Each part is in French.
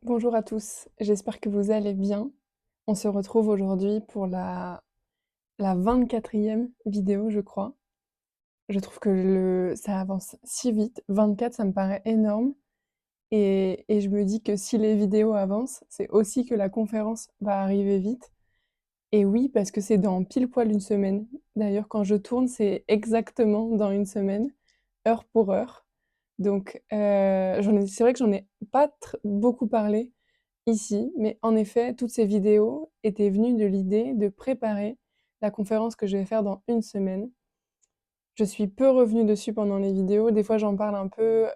Bonjour à tous, j'espère que vous allez bien. On se retrouve aujourd'hui pour la 24e vidéo, je crois. Je trouve que ça avance si vite. 24, ça me paraît énorme. Et je me dis que si les vidéos avancent, c'est aussi que la conférence va arriver vite. Et oui, parce que c'est dans pile poil une semaine. D'ailleurs, quand je tourne, c'est exactement dans une semaine, heure pour heure. Donc, c'est vrai que j'en ai pas beaucoup parlé ici, mais en effet, toutes ces vidéos étaient venues de l'idée de préparer la conférence que je vais faire dans une semaine. Je suis peu revenue dessus pendant les vidéos. Des fois, j'en parle un peu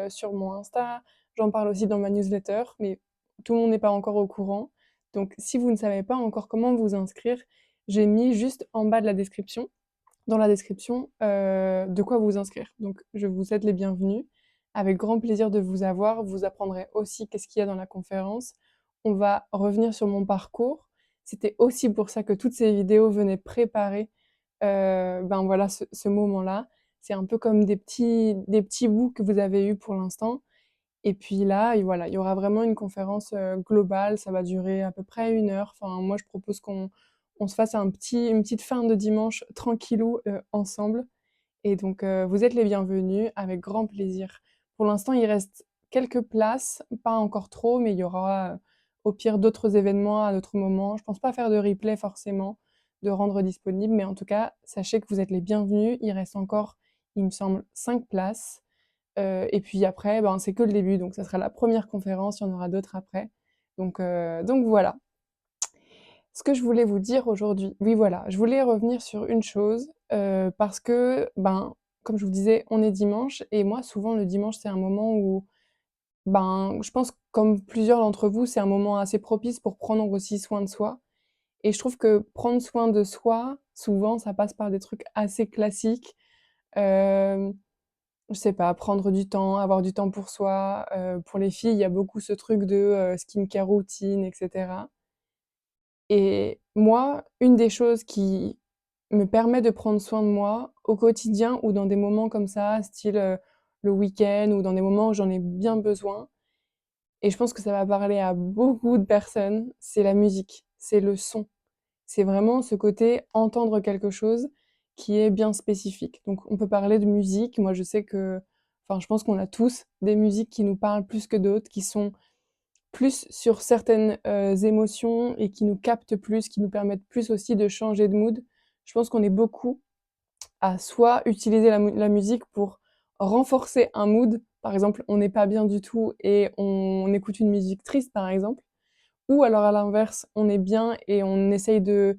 sur mon Insta, j'en parle aussi dans ma newsletter, mais tout le monde n'est pas encore au courant. Donc, si vous ne savez pas encore comment vous inscrire, j'ai mis juste en bas de la description, dans la description, de quoi vous inscrire. Donc, je vous souhaite les bienvenus. Avec grand plaisir de vous avoir. Vous apprendrez aussi qu'est-ce qu'il y a dans la conférence. On va revenir sur mon parcours. C'était aussi pour ça que toutes ces vidéos venaient préparer ben voilà ce moment-là. C'est un peu comme des petits bouts que vous avez eus pour l'instant. Et puis là, et voilà, il y aura vraiment une conférence globale. Ça va durer à peu près 1 heure. Enfin, moi, je propose qu'on se fasse une petite fin de dimanche tranquillou ensemble. Et donc, vous êtes les bienvenus avec grand plaisir. Pour l'instant, il reste quelques places, pas encore trop, mais il y aura au pire d'autres événements à d'autres moments. Je pense pas faire de replay forcément, de rendre disponible, mais en tout cas, sachez que vous êtes les bienvenus. Il reste encore, il me semble, 5 places. Et puis après, ben, c'est que le début, donc ça sera la première conférence, il y en aura d'autres après. Donc voilà. Ce que je voulais vous dire aujourd'hui, oui voilà, je voulais revenir sur une chose, parce que, ben, comme je vous disais, on est dimanche et moi souvent le dimanche c'est un moment où, ben, je pense comme plusieurs d'entre vous, c'est un moment assez propice pour prendre aussi soin de soi et je trouve que prendre soin de soi, souvent ça passe par des trucs assez classiques, hem, je sais pas, prendre du temps, avoir du temps pour soi, pour les filles, il y a beaucoup ce truc de, skincare routine et cetera. Et moi, une des choses qui me permet de prendre soin de moi au quotidien ou dans des moments comme ça, style, le week-end ou dans des moments où j'en ai bien besoin et je pense que ça va parler à beaucoup de personnes, c'est la musique, c'est le son. C'est vraiment ce côté entendre quelque chose qui est bien spécifique. Donc on peut parler de musique, moi je sais que enfin je pense qu'on a tous des musiques qui nous parlent plus que d'autres, qui sont plus sur certaines émotions et qui nous captent plus, qui nous permettent plus aussi de changer de mood. Je pense qu'on est beaucoup à soit utiliser la musique pour renforcer un mood, par exemple, on n'est pas bien du tout et on écoute une musique triste, par exemple, ou alors à l'inverse, on est bien et on essaye de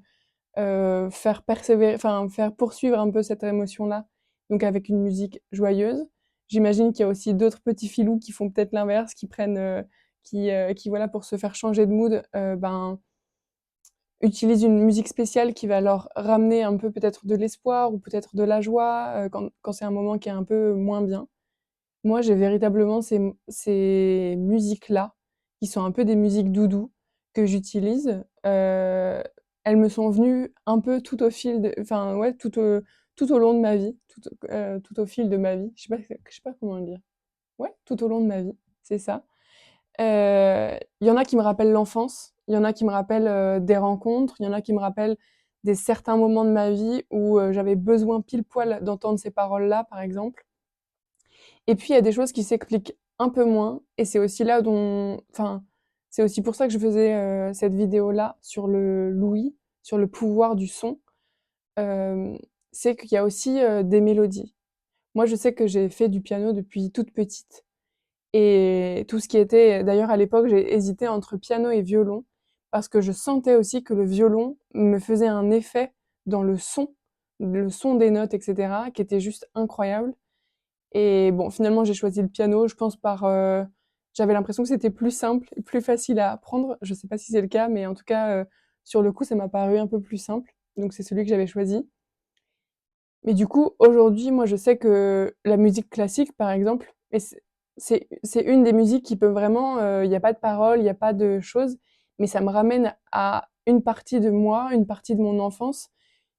faire persévérer, enfin faire poursuivre un peu cette émotion-là, donc avec une musique joyeuse. J'imagine qu'il y a aussi d'autres petits filous qui font peut-être l'inverse, qui prennent, qui voilà pour se faire changer de mood, ben utilisent une musique spéciale qui va leur ramener un peu peut-être de l'espoir ou peut-être de la joie quand c'est un moment qui est un peu moins bien. Moi, j'ai véritablement ces musiques-là, qui sont un peu des musiques doudou, que j'utilise. Elles me sont venues un peu tout au fil de enfin, ouais, tout au long de ma vie, tout au fil de ma vie. Je sais pas comment le dire. Ouais, tout au long de ma vie, c'est ça. Il y en a qui me rappellent l'enfance, il y en a qui me rappellent, des rencontres, il y en a qui me rappellent des certains moments de ma vie où, j'avais besoin pile poil d'entendre ces paroles-là, par exemple. Et puis il y a des choses qui s'expliquent un peu moins et c'est aussi là dont enfin, c'est aussi pour ça que je faisais, cette vidéo-là sur le l'ouïe, sur le pouvoir du son. Hem, c'est qu'il y a aussi, des mélodies. Moi, je sais que j'ai fait du piano depuis toute petite et tout ce qui était d'ailleurs à l'époque, j'ai hésité entre piano et violon parce que je sentais aussi que le violon me faisait un effet dans le son des notes et cetera, qui était juste incroyable et bon, finalement, j'ai choisi le piano, je pense j'avais l'impression que c'était plus simple et plus facile à apprendre. Je sais pas si c'est le cas, mais en tout cas, sur le coup, ça m'a paru un peu plus simple, donc c'est celui que j'avais choisi. Mais du coup, aujourd'hui, moi, je sais que la musique classique, par exemple, et c'est une des musiques qui peut vraiment, il y a pas de paroles, il y a pas de choses, mais ça me ramène à une partie de moi, une partie de mon enfance.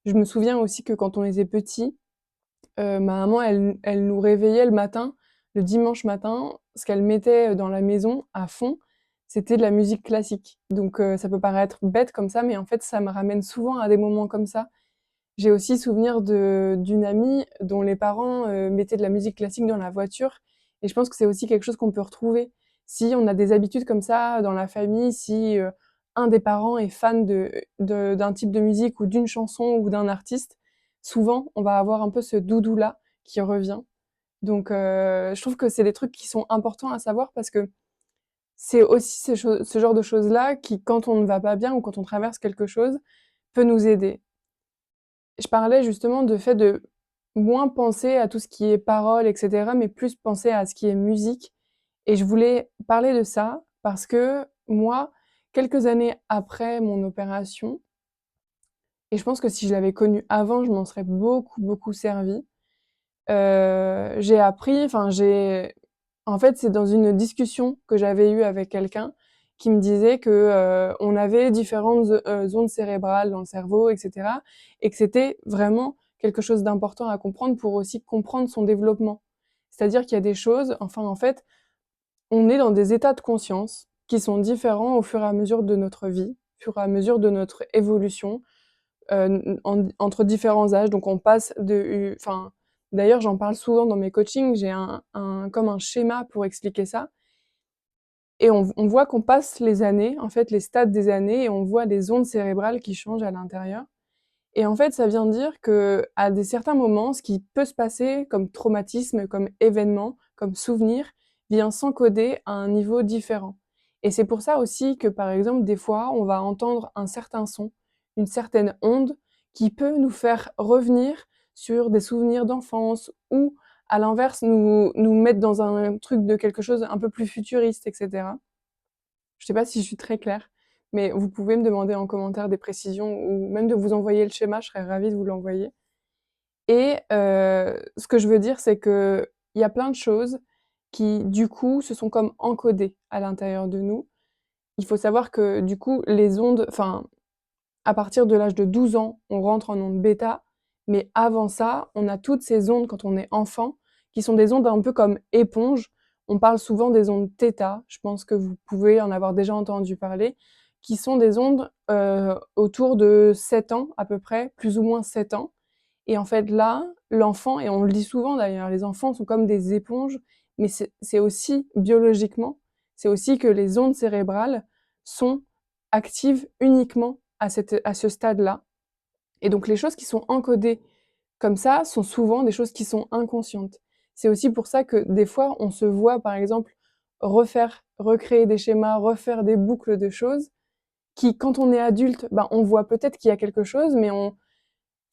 Je me souviens aussi que quand on était petits, ma maman, elle nous réveillait le matin, le dimanche matin. Ce qu'elle mettait dans la maison à fond, c'était de la musique classique. Donc ça peut paraître bête comme ça, mais en fait, ça me ramène souvent à des moments comme ça. J'ai aussi souvenir d'une amie dont les parents, mettaient de la musique classique dans la voiture et je pense que c'est aussi quelque chose qu'on peut retrouver. Si on a des habitudes comme ça dans la famille, si, un des parents est fan d'un type de musique ou d'une chanson ou d'un artiste, souvent on va avoir un peu ce doudou-là qui revient. Donc je trouve que c'est des trucs qui sont importants à savoir parce que c'est aussi ce genre de choses-là qui, quand on ne va pas bien ou quand on traverse quelque chose, peut nous aider. Je parlais justement de fait de moins penser à tout ce qui est paroles et cetera, mais plus penser à ce qui est musique et je voulais parler de ça parce que moi, quelques années après mon opération et je pense que si je l'avais connu avant, je m'en serais beaucoup, beaucoup servie. J'ai appris, enfin j'ai en fait, c'est dans une discussion que j'avais eue avec quelqu'un qui me disait que, on avait différentes zones cérébrales dans le cerveau et cetera et que c'était vraiment quelque chose d'important à comprendre pour aussi comprendre son développement. C'est-à-dire qu'il y a des choses enfin, en fait, on est dans des états de conscience qui sont différents au fur et à mesure de notre vie, au fur et à mesure de notre évolution, entre différents âges. Donc on passe enfin, d'ailleurs, j'en parle souvent dans mes coachings, j'ai comme un schéma pour expliquer ça. Et on voit qu'on passe les années, en fait, les stades des années, et on voit les ondes cérébrales qui changent à l'intérieur. Et en fait, ça vient dire que à des certains moments, ce qui peut se passer comme traumatisme, comme événement, comme souvenir, vient s'encoder à un niveau différent. Et c'est pour ça aussi que, par exemple, des fois, on va entendre un certain son, une certaine onde, qui peut nous faire revenir sur des souvenirs d'enfance ou, à l'inverse, nous mettre dans un truc de quelque chose un peu plus futuriste, etc. Je sais pas si je suis très claire, mais vous pouvez me demander en commentaire des précisions ou même de vous envoyer le schéma, je serais ravie de vous l'envoyer. Et ce que je veux dire, c'est qu'il y a plein de choses qui, du coup, se sont comme encodées à l'intérieur de nous. Il faut savoir que, du coup, les ondes enfin, à partir de l'âge de 12 ans, on rentre en onde bêta, mais avant ça, on a toutes ces ondes quand on est enfant, qui sont des ondes un peu comme éponges. On parle souvent des ondes θ, je pense que vous pouvez en avoir déjà entendu parler, qui sont des ondes autour de 7 ans à peu près, plus ou moins 7 ans. Et en fait là, l'enfant, et on le dit souvent d'ailleurs, les enfants sont comme des éponges, mais c'est aussi biologiquement, c'est aussi que les ondes cérébrales sont actives uniquement à ce stade-là. Et donc les choses qui sont encodées comme ça sont souvent des choses qui sont inconscientes. C'est aussi pour ça que des fois on se voit par exemple recréer des schémas, refaire des boucles de choses qui, quand on est adulte, ben, on voit peut-être qu'il y a quelque chose, mais on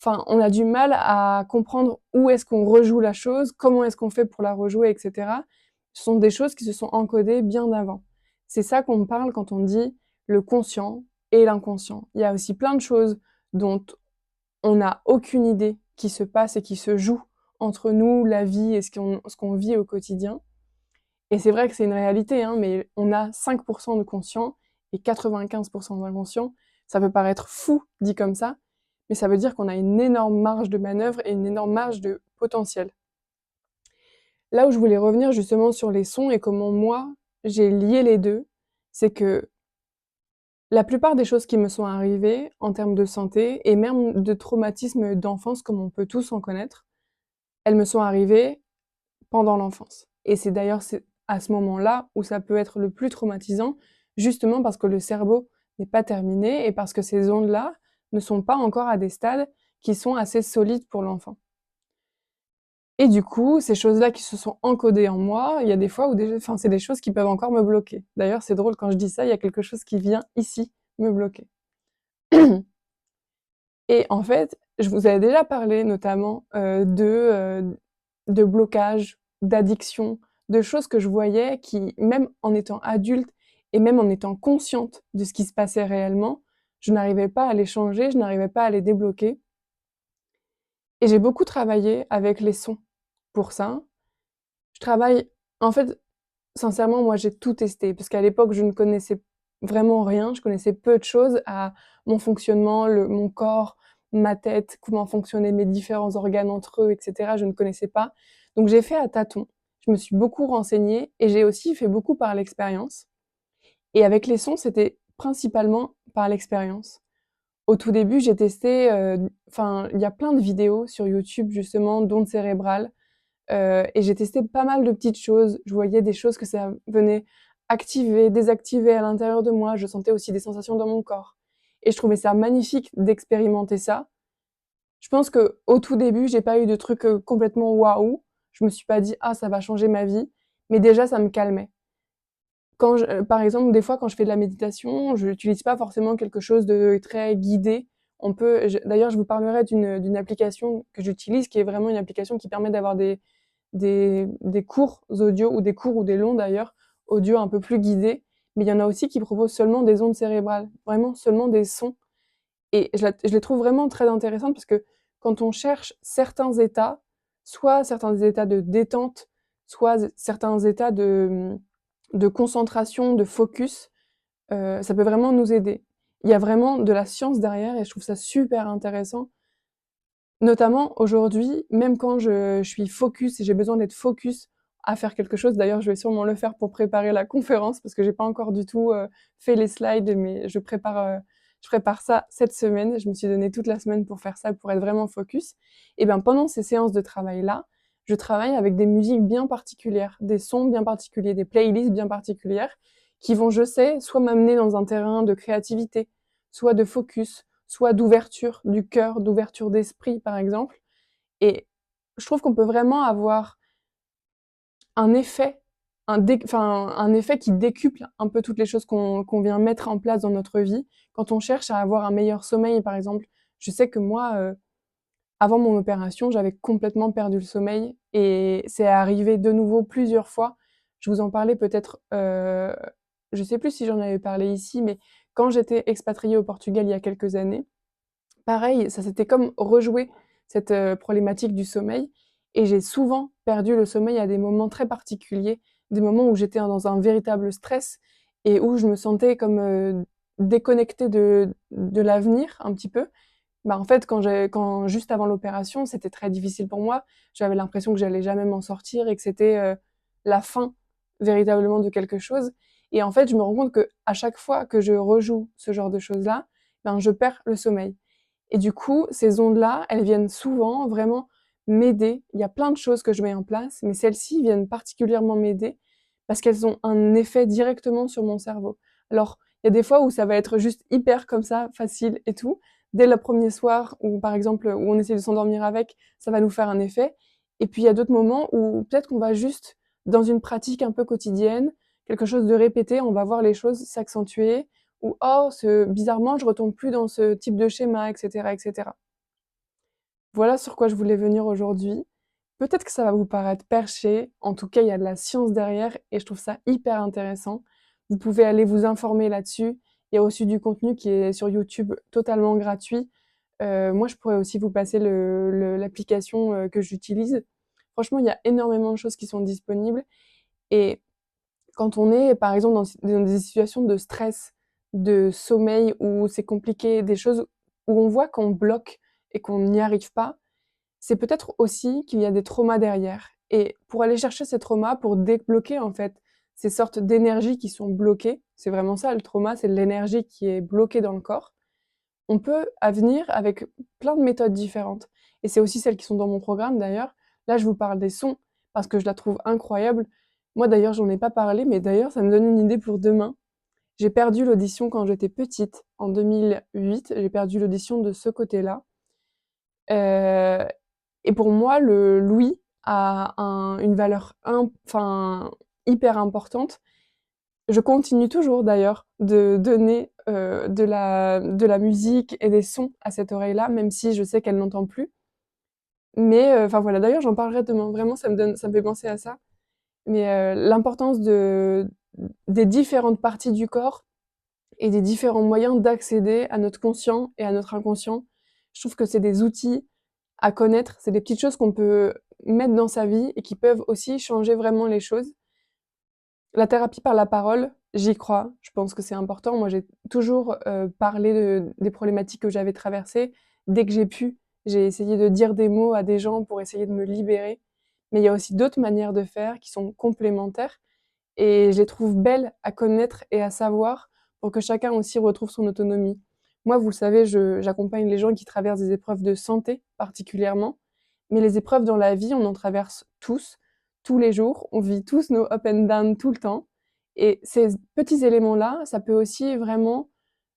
a du mal à comprendre où est-ce qu'on rejoue la chose, comment est-ce qu'on fait pour la rejouer, etc. Ce sont des choses qui se sont encodées bien d'avant. C'est ça qu'on parle quand on dit le conscient et l'inconscient. Il y a aussi plein de choses dont on n'a aucune idée qui se passent et qui se jouent entre nous, la vie et ce qu'on vit au quotidien. Et c'est vrai que c'est une réalité, hein, mais on a 5% de conscient et 95% d'inconscient. Ça peut paraître fou dit comme ça, mais ça veut dire qu'on a une énorme marge de manœuvre et une énorme marge de potentiel. Là où je voulais revenir justement sur les sons et comment moi j'ai lié les deux, c'est que la plupart des choses qui me sont arrivées en termes de santé et même de traumatismes d'enfance comme on peut tous en connaître, elles me sont arrivées pendant l'enfance. Et c'est d'ailleurs à ce moment-là où ça peut être le plus traumatisant, justement parce que le cerveau n'est pas terminé et parce que ces ondes-là ne sont pas encore à des stades qui sont assez solides pour l'enfant. Et du coup, ces choses-là qui se sont encodées en moi, il y a des fois où enfin, c'est des choses qui peuvent encore me bloquer. D'ailleurs, c'est drôle quand je dis ça, il y a quelque chose qui vient ici me bloquer. Et en fait, je vous avais déjà parlé notamment de blocage, d'addiction, de choses que je voyais qui, même en étant adulte et même en étant consciente de ce qui se passait réellement, je n'arrivais pas à les changer, je n'arrivais pas à les débloquer. Et j'ai beaucoup travaillé avec les sons pour ça. Je travaille, en fait, sincèrement, moi j'ai tout testé, parce qu'à l'époque je ne connaissais vraiment rien, je connaissais peu de choses à mon fonctionnement, mon corps, ma tête, comment fonctionnaient mes différents organes entre eux, etc. Je ne connaissais pas. Donc j'ai fait à tâtons. Je me suis beaucoup renseignée et j'ai aussi fait beaucoup par l'expérience. Et avec les sons, c'était principalement par l'expérience. Au tout début, j'ai testé, enfin, il y a plein de vidéos sur YouTube justement d'ondes cérébrales, et j'ai testé pas mal de petites choses. Je voyais des choses que ça venait activer, désactiver à l'intérieur de moi. Je sentais aussi des sensations dans mon corps et je trouvais ça magnifique d'expérimenter ça. Je pense qu'au tout début, j'ai pas eu de trucs, complètement waouh. Je me suis pas dit: «Ah, ça va changer ma vie», mais déjà ça me calmait. Par exemple, des fois, quand je fais de la méditation, je n'utilise pas forcément quelque chose de très guidé. D'ailleurs, je vous parlerai d'une application que j'utilise, qui est vraiment une application qui permet d'avoir des courts audio ou des courts ou des longs d'ailleurs, audio un peu plus guidés. Mais il y en a aussi qui proposent seulement des ondes cérébrales, vraiment seulement des sons. Et je les trouve vraiment très intéressantes parce que quand on cherche certains états, soit certains états de détente, soit certains états de concentration, de focus, ça peut vraiment nous aider. Il y a vraiment de la science derrière et je trouve ça super intéressant. Notamment aujourd'hui, même quand je suis focus et j'ai besoin d'être focus à faire quelque chose, d'ailleurs je vais sûrement le faire pour préparer la conférence parce que j'ai pas encore du tout fait les slides, mais je prépare ça cette semaine. Je me suis donné toute la semaine pour faire ça, pour être vraiment focus. Et bien pendant ces séances de travail-là, je travaille avec des musiques bien particulières, des sons bien particuliers, des playlists bien particulières qui vont, je sais, soit m'amener dans un terrain de créativité, soit de focus, soit d'ouverture du cœur, d'ouverture d'esprit, par exemple. Et je trouve qu'on peut vraiment avoir un effet, un effet qui décuple un peu toutes les choses qu'on vient mettre en place dans notre vie. Quand on cherche à avoir un meilleur sommeil, par exemple, je sais que moi, avant mon opération, j'avais complètement perdu le sommeil et c'est arrivé de nouveau plusieurs fois. Je vous en parlais peut-être, je sais plus si j'en avais parlé ici, mais quand j'étais expatriée au Portugal il y a quelques années, pareil, ça s'était comme rejoué cette, problématique du sommeil et j'ai souvent perdu le sommeil à des moments très particuliers, des moments où j'étais dans un véritable stress et où je me sentais comme, déconnectée de l'avenir un petit peu. Bah, en fait, quand juste avant l'opération, c'était très difficile pour moi. J'avais l'impression que j'allais jamais m'en sortir et que c'était, la fin véritablement de quelque chose et en fait, je me rends compte qu'à chaque fois que je rejoue ce genre de choses-là, ben, je perds le sommeil. Et du coup, ces ondes-là, elles viennent souvent vraiment m'aider. Il y a plein de choses que je mets en place, mais celles-ci viennent particulièrement m'aider parce qu'elles ont un effet directement sur mon cerveau. Alors, il y a des fois où ça va être juste hyper comme ça, facile et tout. Dès le premier soir, ou par exemple, où on essaie de s'endormir avec, ça va nous faire un effet. Et puis, il y a d'autres moments où peut-être qu'on va juste, dans une pratique un peu quotidienne, quelque chose de répété, on va voir les choses s'accentuer, ou oh, bizarrement, je retombe plus dans ce type de schéma, etc., etc. Voilà sur quoi je voulais venir aujourd'hui. Peut-être que ça va vous paraître perché, en tout cas, il y a de la science derrière et je trouve ça hyper intéressant. Vous pouvez aller vous informer là-dessus. Il y a aussi du contenu qui est sur YouTube totalement gratuit. Moi, je pourrais aussi vous passer l'application que j'utilise. Franchement, il y a énormément de choses qui sont disponibles et quand on est, par exemple, dans des situations de stress, de sommeil, où c'est compliqué, des choses où on voit qu'on bloque et qu'on n'y arrive pas, c'est peut-être aussi qu'il y a des traumas derrière. Et pour aller chercher ces traumas, pour débloquer en fait ces sortes d'énergies qui sont bloquées, c'est vraiment ça le trauma, c'est l'énergie qui est bloquée dans le corps, on peut venir avec plein de méthodes différentes. Et c'est aussi celles qui sont dans mon programme d'ailleurs. Là, je vous parle des sons parce que je la trouve incroyable. Moi d'ailleurs, j'en ai pas parlé, mais d'ailleurs, ça me donne une idée pour demain. J'ai perdu l'audition quand j'étais petite, en 2008. J'ai perdu l'audition de ce côté-là. Euh, et pour moi, l'ouïe a une valeur enfin, hyper importante. Je continue toujours d'ailleurs de donner, de la musique et des sons à cette oreille-là, même si je sais qu'elle n'entend plus. Mais, enfin voilà, d'ailleurs j'en parlerai demain. Vraiment ça me fait penser à ça. Mais, l'importance des différentes parties du corps et des différents moyens d'accéder à notre conscient et à notre inconscient. Je trouve que c'est des outils à connaître, c'est des petites choses qu'on peut mettre dans sa vie et qui peuvent aussi changer vraiment les choses. La thérapie par la parole, j'y crois. Je pense que c'est important. Moi, j'ai toujours, parlé des problématiques que j'avais traversées. Dès que j'ai pu, j'ai essayé de dire des mots à des gens pour essayer de me libérer. Mais il y a aussi d'autres manières de faire qui sont complémentaires et je les trouve belles à connaître et à savoir pour que chacun aussi retrouve son autonomie. Moi, vous le savez, j'accompagne les gens qui traversent des épreuves de santé particulièrement, mais les épreuves dans la vie, on en traverse tous, tous les jours, on vit tous nos up and down tout le temps et ces petits éléments-là, ça peut aussi vraiment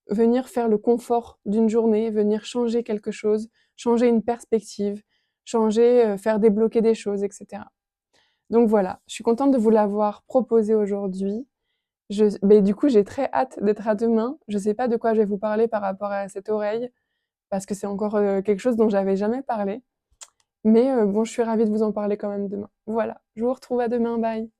venir faire le confort d'une journée, venir changer quelque chose, changer une perspective, changer, faire débloquer des choses, et cetera. Donc voilà, je suis contente de vous l'avoir proposé aujourd'hui. Mais du coup, j'ai très hâte d'être à demain. Je sais pas de quoi je vais vous parler par rapport à cette oreille, parce que c'est encore quelque chose dont j'avais jamais parlé. Mais bon, je suis ravie de vous en parler quand même demain. Voilà, je vous retrouve à demain, bye.